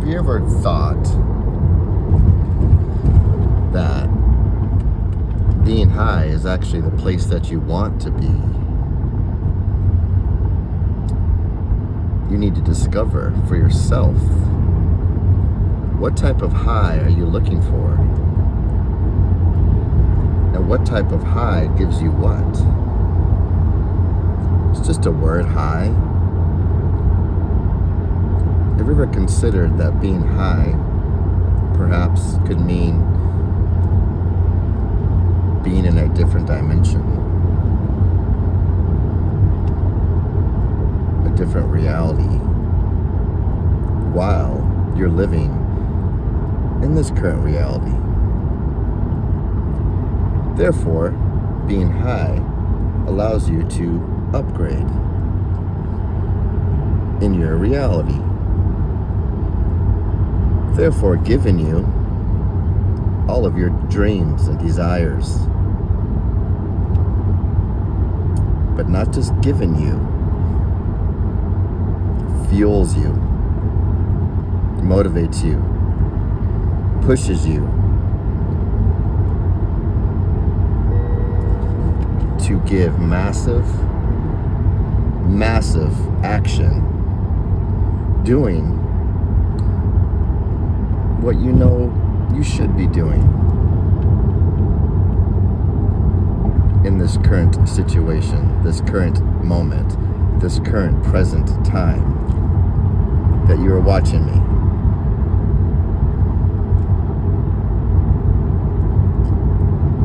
you ever thought that being high is actually the place that you want to be? You need to discover for yourself, what type of high are you looking for? And what type of high gives you what? It's just a word, high. Have you ever considered that being high perhaps could mean being in a different dimension, a different reality, while you're living in this current reality? Therefore, being high allows you to upgrade in your reality. Therefore, giving you all of your dreams and desires, but not just giving you, fuels you, motivates you, pushes you to give massive action, doing what you know you should be doing in this current situation, this current moment, this current present time that you are watching me.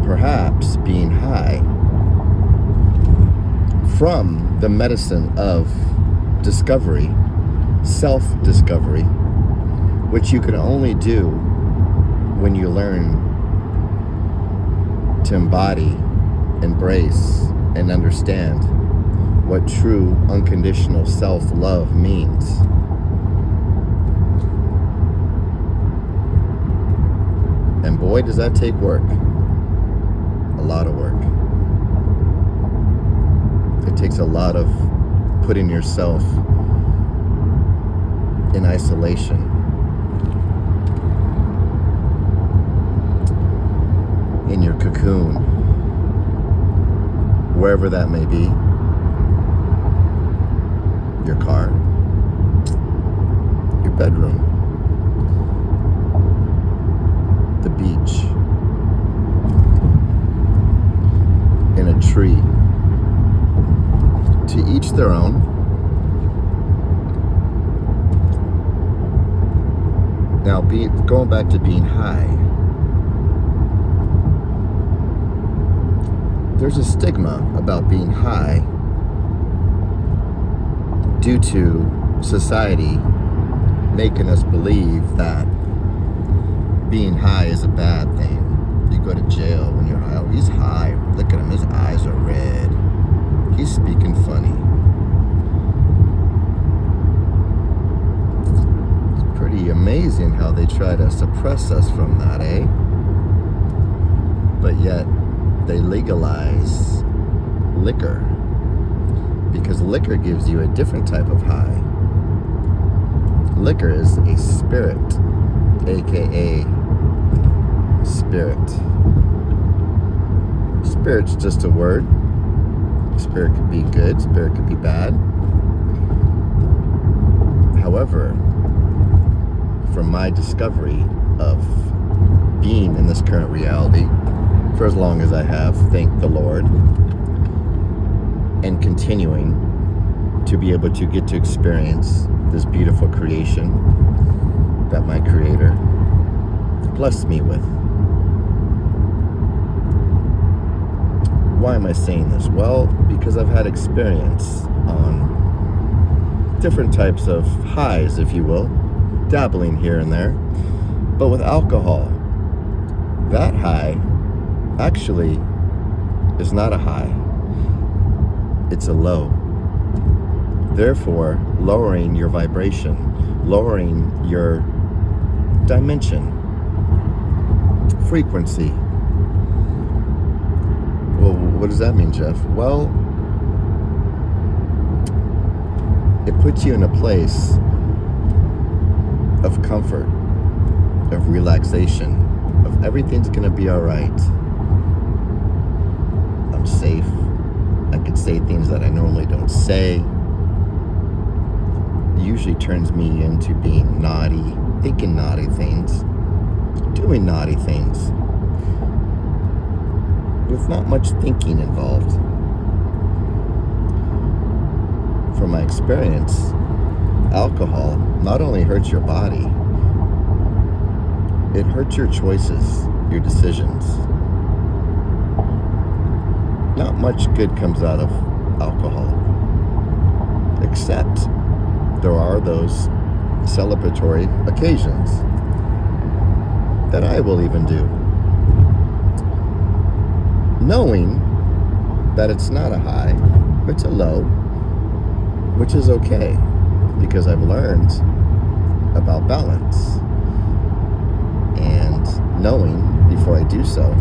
Perhaps being high from the medicine of discovery, self-discovery, which you can only do when you learn to embody, embrace, and understand what true unconditional self-love means. And boy, does that take work. A lot of work. It takes a lot of putting yourself in isolation, in your cocoon, wherever that may be, your car, your bedroom, the beach, in a tree. To each their own. Now, going back to being high, there's a stigma about being high due to society making us believe that being high is a bad thing. You go to jail when you're high. Oh, he's high. Look at him. His eyes are red. He's speaking funny. It's pretty amazing how they try to suppress us from that, eh? But yet, they legalize liquor, because liquor gives you a different type of high. Liquor is a spirit, aka spirit. Spirit's just a word. Spirit could be good, spirit could be bad. However, from my discovery of being in this current reality for as long as I have, thank the Lord, and continuing to be able to get to experience this beautiful creation that my Creator blessed me with. Why am I saying this? Well, because I've had experience on different types of highs, if you will, dabbling here and there. But with alcohol, that high actually is not a high. It's a low. Therefore, lowering your vibration, lowering your dimension, frequency. Well, what does that mean, Jeff? Well, it puts you in a place of comfort, of relaxation, of everything's gonna be all right. I'm safe. I can say things that I normally don't say. It usually turns me into being naughty, thinking naughty things, doing naughty things, with not much thinking involved. From my experience, alcohol not only hurts your body, it hurts your choices, your decisions. Not much good comes out of alcohol, except there are those celebratory occasions that I will even do, knowing that it's not a high, it's a low, which is okay, because I've learned about balance, and knowing before I do so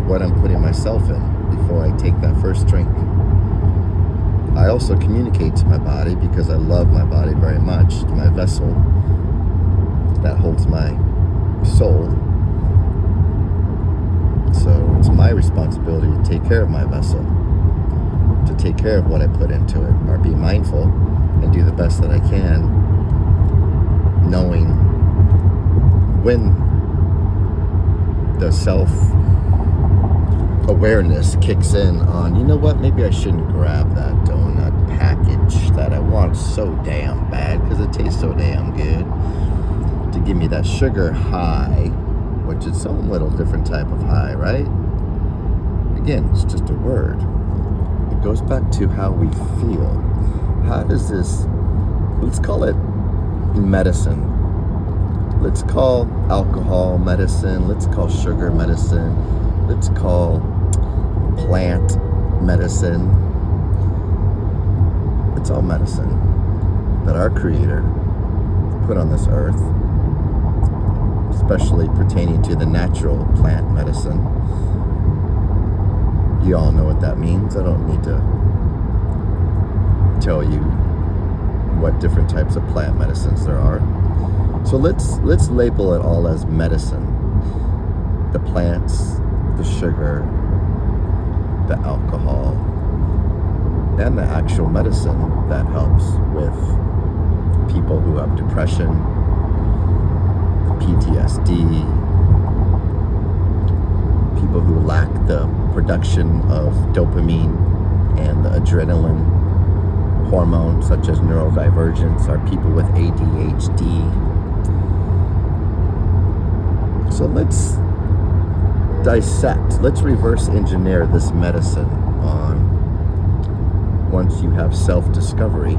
what I'm putting myself in before I take that first drink. I also communicate to my body, because I love my body very much, my vessel that holds my soul. So it's my responsibility to take care of my vessel, to take care of what I put into it, or be mindful and do the best that I can, knowing when the self-awareness kicks in on, you know what, maybe I shouldn't grab that donut package that I want so damn bad because it tastes so damn good, to give me that sugar high, which is some little different type of high, right? Again, it's just a word. It goes back to how we feel. How does this, let's call it medicine. Let's call alcohol medicine. Let's call sugar medicine. Let's call plant medicine. It's all medicine that our Creator put on this earth, especially pertaining to the natural plant medicine. You all know what that means. I don't need to tell you what different types of plant medicines there are. So let's label it all as medicine. The plants, the sugar, the alcohol, and the actual medicine that helps with people who have depression, PTSD, people who lack the production of dopamine and the adrenaline hormone, such as neurodivergence, or people with ADHD. So let's dissect, let's reverse engineer this medicine on, once you have self-discovery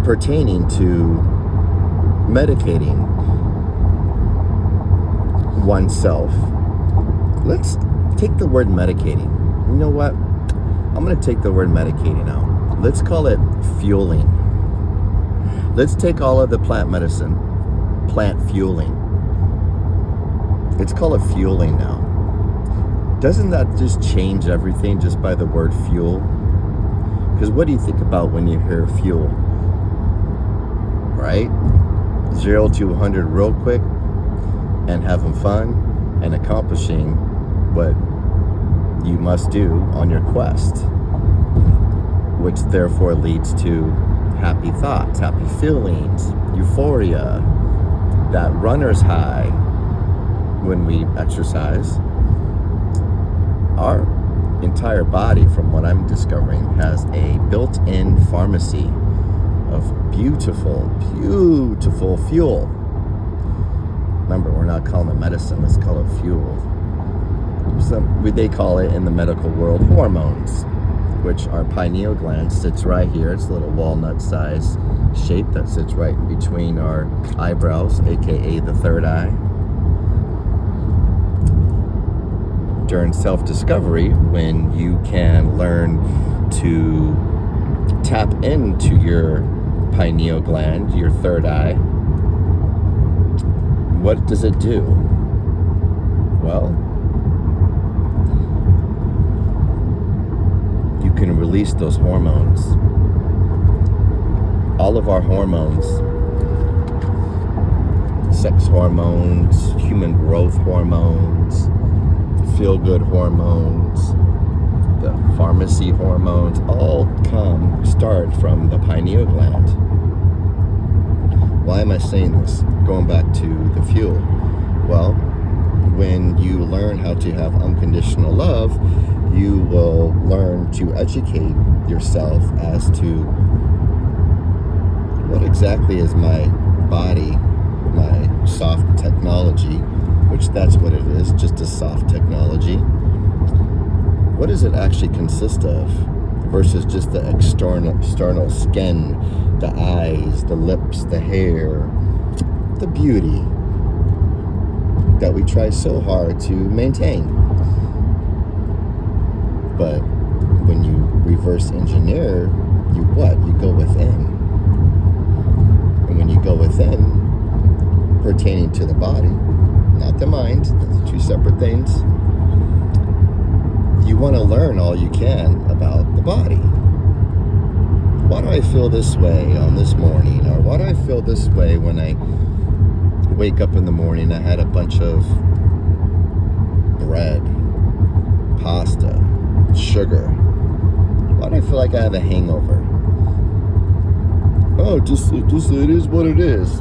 pertaining to medicating oneself. Let's take the word medicating. You know what? I'm going to take the word medicating out. Let's call it fueling. Let's take all of the plant medicine, plant fueling. Let's call it fueling now. Doesn't that just change everything just by the word fuel? Because what do you think about when you hear fuel? Right? 0 to 100 real quick, and having fun and accomplishing what you must do on your quest, which therefore leads to happy thoughts, happy feelings, euphoria, that runner's high when we exercise. Our entire body, from what I'm discovering, has a built-in pharmacy of beautiful, beautiful fuel. Remember, we're not calling it medicine, let's call it fuel. They call it in the medical world hormones, which our pineal gland sits right here. It's a little walnut-sized shape that sits right in between our eyebrows, aka the third eye. During self-discovery, when you can learn to tap into your pineal gland, your third eye, what does it do? Well, you can release those hormones all of our hormones, sex hormones, human growth hormones, feel-good hormones, the pharmacy hormones, all start from the pineal gland. Why am I saying this? Going back to the fuel. Well, when you learn how to have unconditional love, you will learn to educate yourself as to what exactly is my body, my soft technology, which that's what it is, just a soft technology. What does it actually consist of versus just the external skin, the eyes, the lips, the hair, the beauty that we try so hard to maintain? But when you reverse engineer, you go within. And when you go within, pertaining to the body, not the mind, those are two separate things, you want to learn all you can about the body. Why do I feel this way on this morning? Or why do I feel this way when I wake up in the morning? I had a bunch of bread, pasta, sugar. Why do I feel like I have a hangover? Oh, just it is what it is.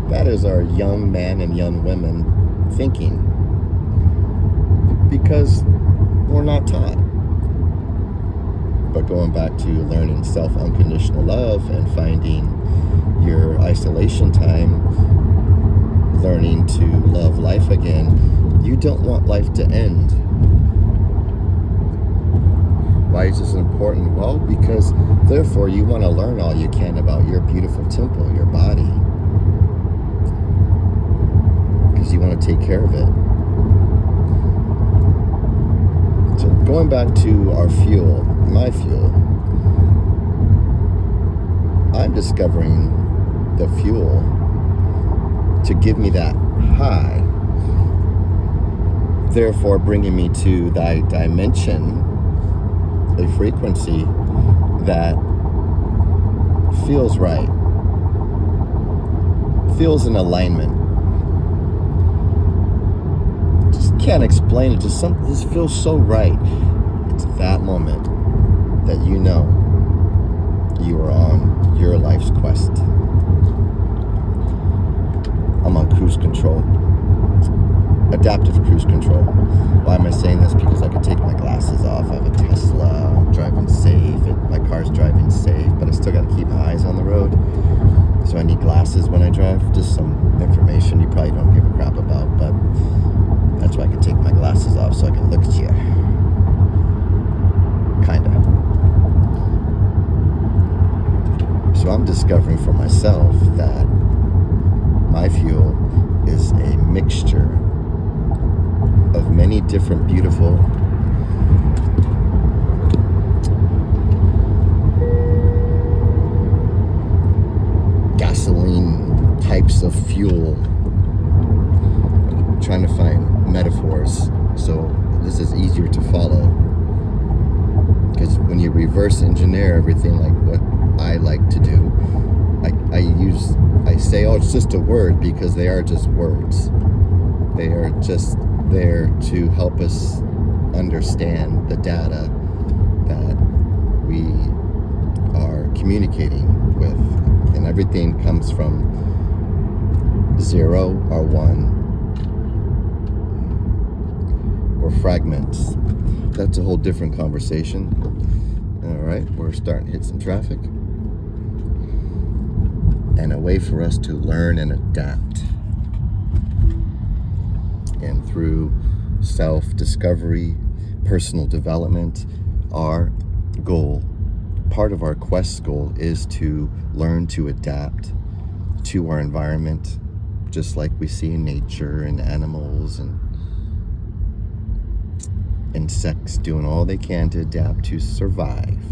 That is our young men and young women thinking. Because we're not taught. But going back to learning self-unconditional love and finding your isolation time, learning to love life again, you don't want life to end. Why is this important? Well, because therefore you want to learn all you can about your beautiful temple, your body. Because you want to take care of it. So going back to our fuel, my fuel, I'm discovering the fuel to give me that high, therefore bringing me to that dimension, a frequency that feels right, feels in alignment. Can't explain it, just feels so right. It's that moment that you know you are on your life's quest. I'm on cruise control, adaptive cruise control. Why am I saying this? Because I can take my glasses off. I have a Tesla, I'm driving safe, my car's driving safe, but I still got to keep my eyes on the road. So I need glasses when I drive. Just some information you probably don't give a crap about, but that's why I can take my glasses off so I can look at you. Kinda. So I'm discovering for myself that my fuel is a mixture of many different beautiful gasoline types of fuel. I'm trying to find metaphors so this is easier to follow, because when you reverse engineer everything, like what I like to do, I say, oh, it's just a word, because they are just words. They are just there to help us understand the data that we are communicating with, and everything comes from 0 or 1 or fragments. That's a whole different conversation. All right, we're starting to hit some traffic, and a way for us to learn and adapt. And through self-discovery, personal development, our goal, part of our quest goal, is to learn to adapt to our environment, just like we see in nature and animals and insects doing all they can to adapt to survive.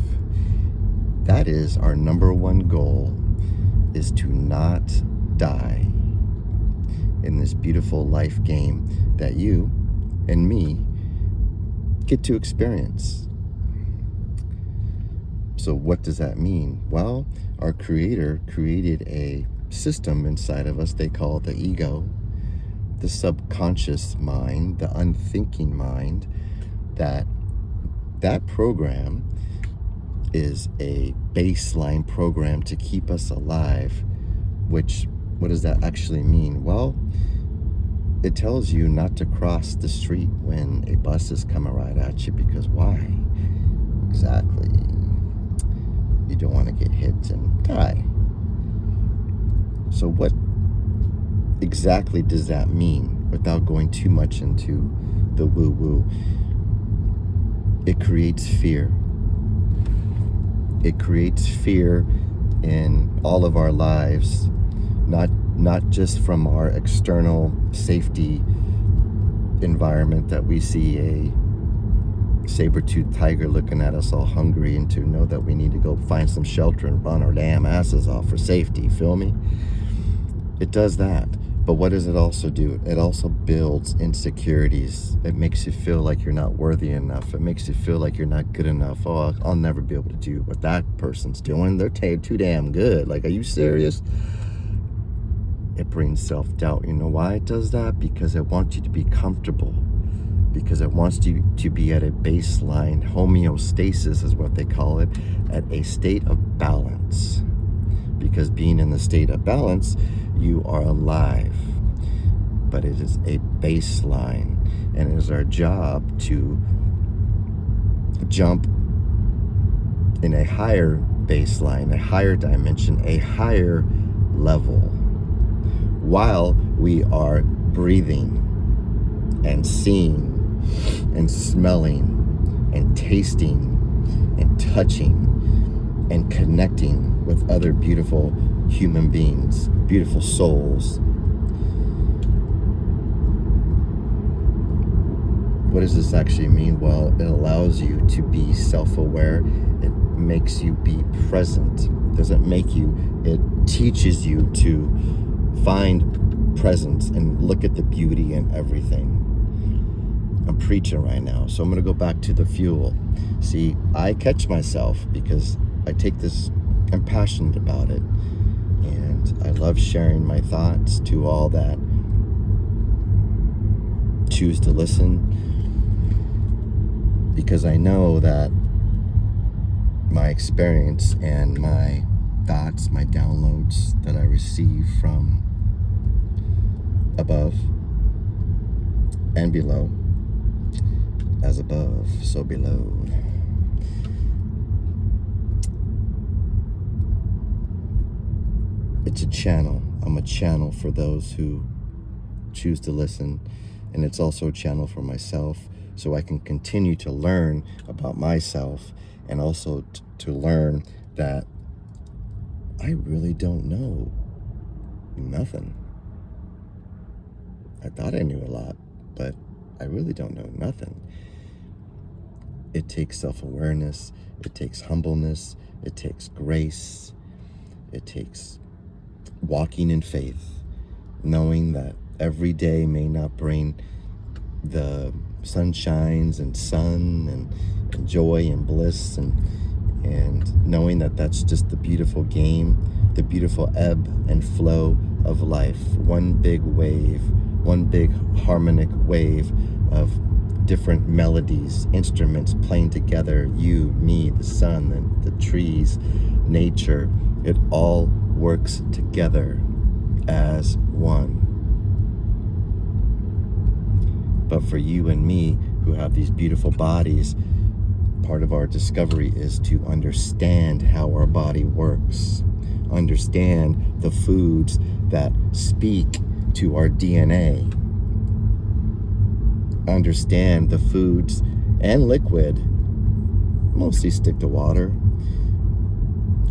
That is our number one goal, is to not die in this beautiful life game that you and me get to experience. So what does that mean? Well, our Creator created a system inside of us they call the ego, the subconscious mind, the unthinking mind, that program is a baseline program to keep us alive. Which, what does that actually mean? Well, it tells you not to cross the street when a bus is coming right at you, because why? Exactly. You don't want to get hit and die. So what exactly does that mean without going too much into the woo-woo? It creates fear. It creates fear in all of our lives, not just from our external safety environment that we see a saber-toothed tiger looking at us all hungry, and to know that we need to go find some shelter and run our damn asses off for safety. Feel me? It does that. But what does it also do? It also builds insecurities. It makes you feel like you're not worthy enough. It makes you feel like you're not good enough. Oh, I'll never be able to do what that person's doing. They're too damn good. Like, are you serious? It brings self-doubt. You know why it does that? Because it wants you to be comfortable. Because it wants you to be at a baseline, homeostasis is what they call it, at a state of balance. Because being in the state of balance, you are alive. But it is a baseline, and it is our job to jump in a higher baseline, a higher dimension, a higher level, while we are breathing and seeing and smelling and tasting and touching and connecting with other beautiful human beings, beautiful souls. What does this actually mean? Well, it allows you to be self-aware. It makes you be present. It doesn't make you, it teaches you to find presence and look at the beauty in everything. I'm preaching right now, so I'm going to go back to the fuel. See, I catch myself because I take this, I'm passionate about it, and I love sharing my thoughts to all that choose to listen, because I know that my experience and my thoughts, my downloads that I receive from above and below, as above, so below. It's a channel. I'm a channel for those who choose to listen, and it's also a channel for myself, so I can continue to learn about myself, and also to learn that I really don't know nothing. I thought I knew a lot, but I really don't know nothing. It takes self-awareness, it takes humbleness, it takes grace, it takes walking in faith, knowing that every day may not bring the sunshines and sun and joy and bliss, and knowing that that's just the beautiful game, the beautiful ebb and flow of life. One big wave, one big harmonic wave of different melodies, instruments playing together, you, me, the sun, the trees, nature. It all works together as one. But for you and me, who have these beautiful bodies, part of our discovery is to understand how our body works, understand the foods that speak to our DNA, understand the foods and liquid, mostly stick to water.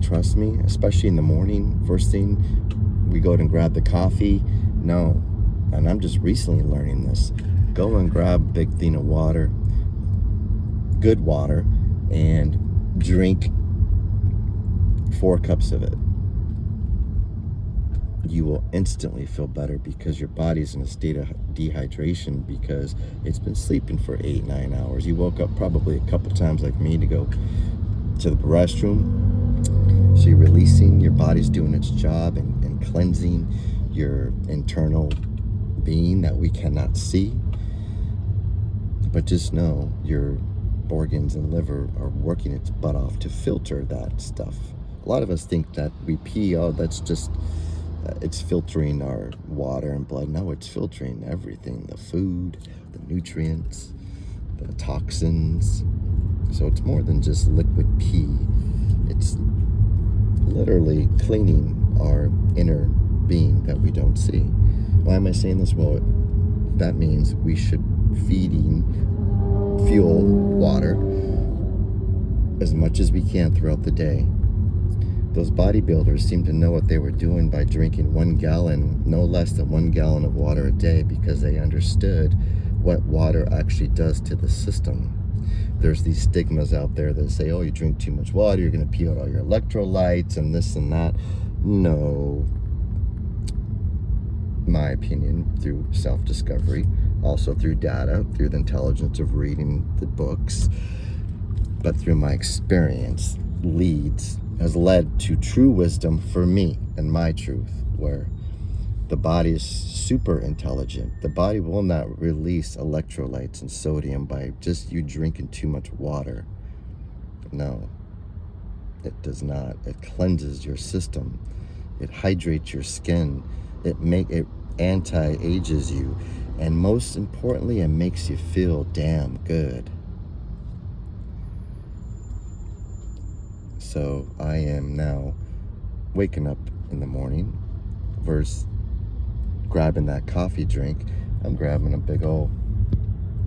Trust me, especially in the morning, first thing, we go out and grab the coffee. No, and I'm just recently learning this. Go and grab a big thing of water, good water, and drink 4 cups of it. You will instantly feel better, because your body's in a state of dehydration because it's been sleeping for 8-9 hours. You woke up probably a couple times like me to go to the restroom. So you're releasing, your body's doing its job and cleansing your internal being that we cannot see. But just know your organs and liver are working its butt off to filter that stuff. A lot of us think that we pee, oh, that's just, it's filtering our water and blood. No, it's filtering everything, the food, the nutrients, the toxins. So it's more than just liquid pee. It's literally cleaning our inner being that we don't see. Why am I saying this? Well, that means we should feeding fuel, water, as much as we can throughout the day. Those bodybuilders seem to know what they were doing by drinking 1 gallon, no less than 1 gallon of water a day, because they understood what water actually does to the system. There's these stigmas out there that say, oh, you drink too much water, you're going to pee out all your electrolytes and this and that. No. My opinion, through self-discovery, also through data, through the intelligence of reading the books, but through my experience, has led to true wisdom for me and my truth, where the body is super intelligent. The body will not release electrolytes and sodium by just you drinking too much water. No, it does not. It cleanses your system. It hydrates your skin. It anti-ages you. And most importantly, it makes you feel damn good. So I am now waking up in the morning versus grabbing that coffee drink. I'm grabbing a big old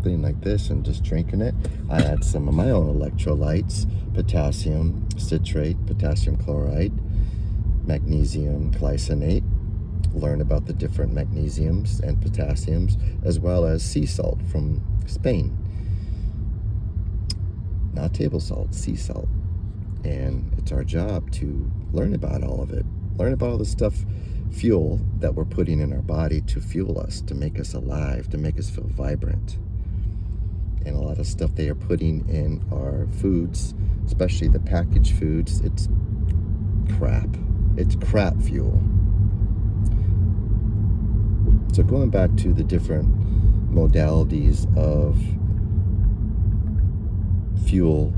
thing like this and just drinking it. I add some of my own electrolytes, potassium citrate, potassium chloride, magnesium glycinate. Learn about the different magnesiums and potassiums, as well as sea salt from Spain. Not table salt, sea salt. And it's our job to learn about all of it. Learn about all the stuff, fuel that we're putting in our body to fuel us, to make us alive, to make us feel vibrant. And a lot of stuff they are putting in our foods, especially the packaged foods, it's crap. It's crap fuel. So going back to the different modalities of fuel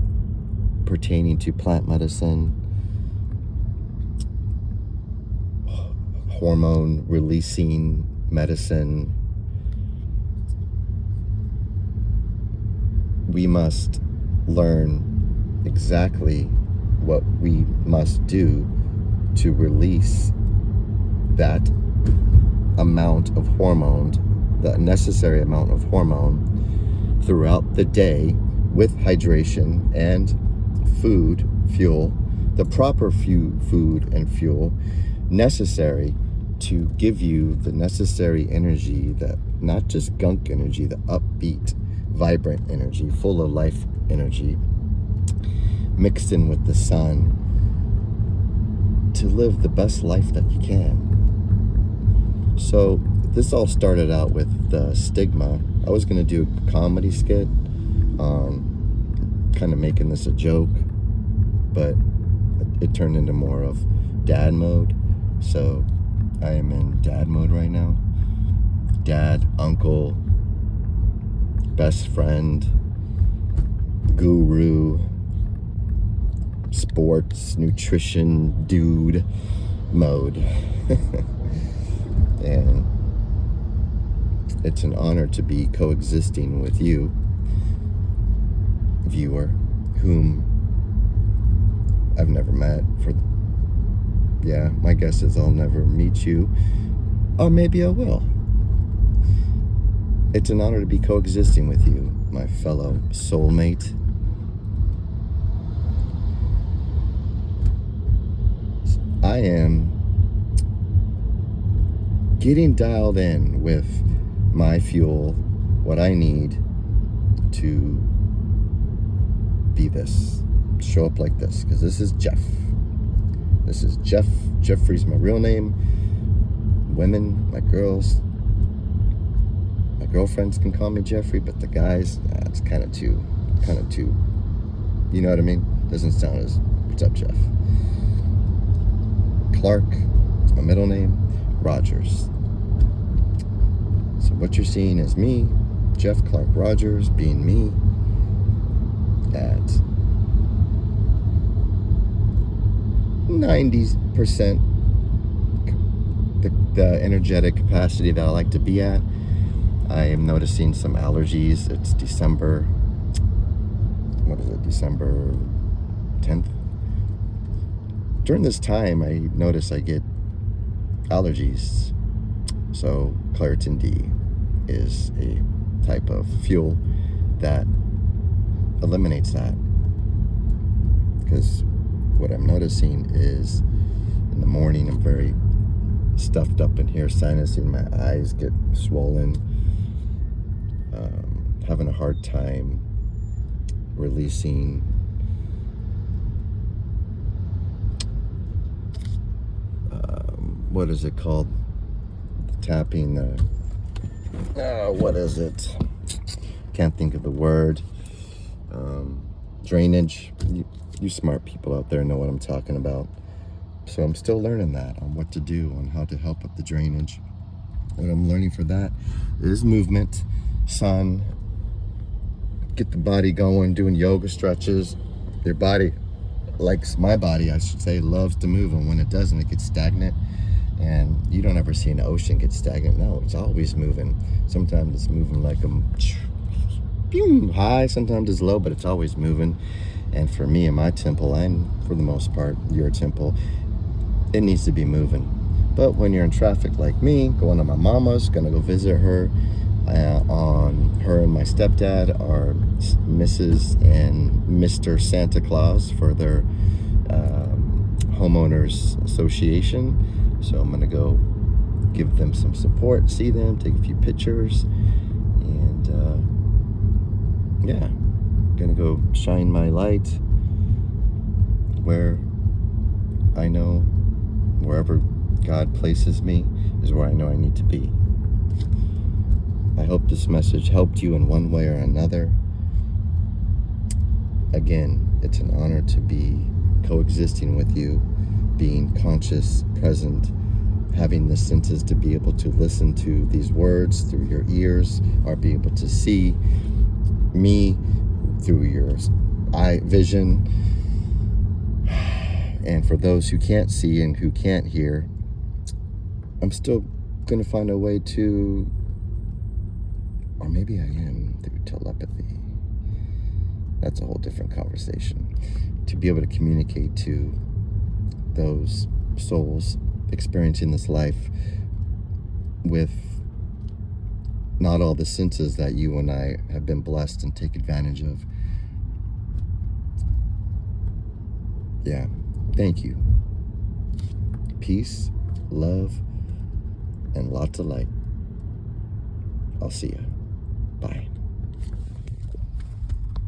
pertaining to plant medicine, hormone releasing medicine, we must learn exactly what we must do to release that amount of hormones, the necessary amount of hormone throughout the day with hydration and food, fuel, the proper food and fuel necessary to give you the necessary energy, that not just gunk energy, the upbeat, vibrant energy, full of life energy, mixed in with the sun, to live the best life that you can. So this all started out with the stigma. I was going to do a comedy skit, kind of making this a joke, but it turned into more of dad mode. So I am in dad mode right now. Dad, uncle, best friend, guru, sports, nutrition, dude mode. And it's an honor to be coexisting with you, viewer, whom I've never met. My guess is I'll never meet you, or maybe I will. It's an honor to be coexisting with you, my fellow soulmate. I am getting dialed in with my fuel, what I need to be this, show up like this, because this is Jeff. This is Jeff. Jeffrey's my real name. Women, my girls, my girlfriends can call me Jeffrey, but the guys, it's kind of too, you know what I mean? Doesn't sound as, what's up, Jeff? Clark is my middle name, Rogers. So what you're seeing is me, Jeff Clark Rogers, being me at 90% the energetic capacity that I like to be at. I am noticing some allergies. It's December, what is it, December 10th? During this time, I notice I get allergies. So Claritin D is a type of fuel that eliminates that. Because what I'm noticing is in the morning, I'm very stuffed up in here, sinusing, my eyes get swollen, having a hard time releasing what is it called? Tapping what is it? Can't think of the word. Drainage. You smart people out there know what I'm talking about. So I'm still learning that, on what to do, on how to help with the drainage. What I'm learning for that is movement, sun, get the body going, doing yoga stretches. Your body, like my body, I should say, loves to move, and when it doesn't, it gets stagnant. And you don't ever see an ocean get stagnant. No, it's always moving. Sometimes it's moving like a high, sometimes it's low, but it's always moving. And for me and my temple, and for the most part, your temple, it needs to be moving. But when you're in traffic like me, going to my mama's, gonna go visit her, on her and my stepdad are Mrs. and Mr. Santa Claus for their homeowners association. So I'm gonna go give them some support, see them, take a few pictures, and yeah, gonna go shine my light where I know wherever God places me is where I know I need to be. I hope this message helped you in one way or another. Again, it's an honor to be coexisting with you, being conscious, present, having the senses to be able to listen to these words through your ears, or be able to see me through your eye vision. And for those who can't see and who can't hear, I'm still going to find a way to, or maybe I am through telepathy. That's a whole different conversation. To be able to communicate to those souls experiencing this life with not all the senses that you and I have been blessed and take advantage of. Yeah, thank you. Peace, love, and lots of light. I'll see ya. Bye.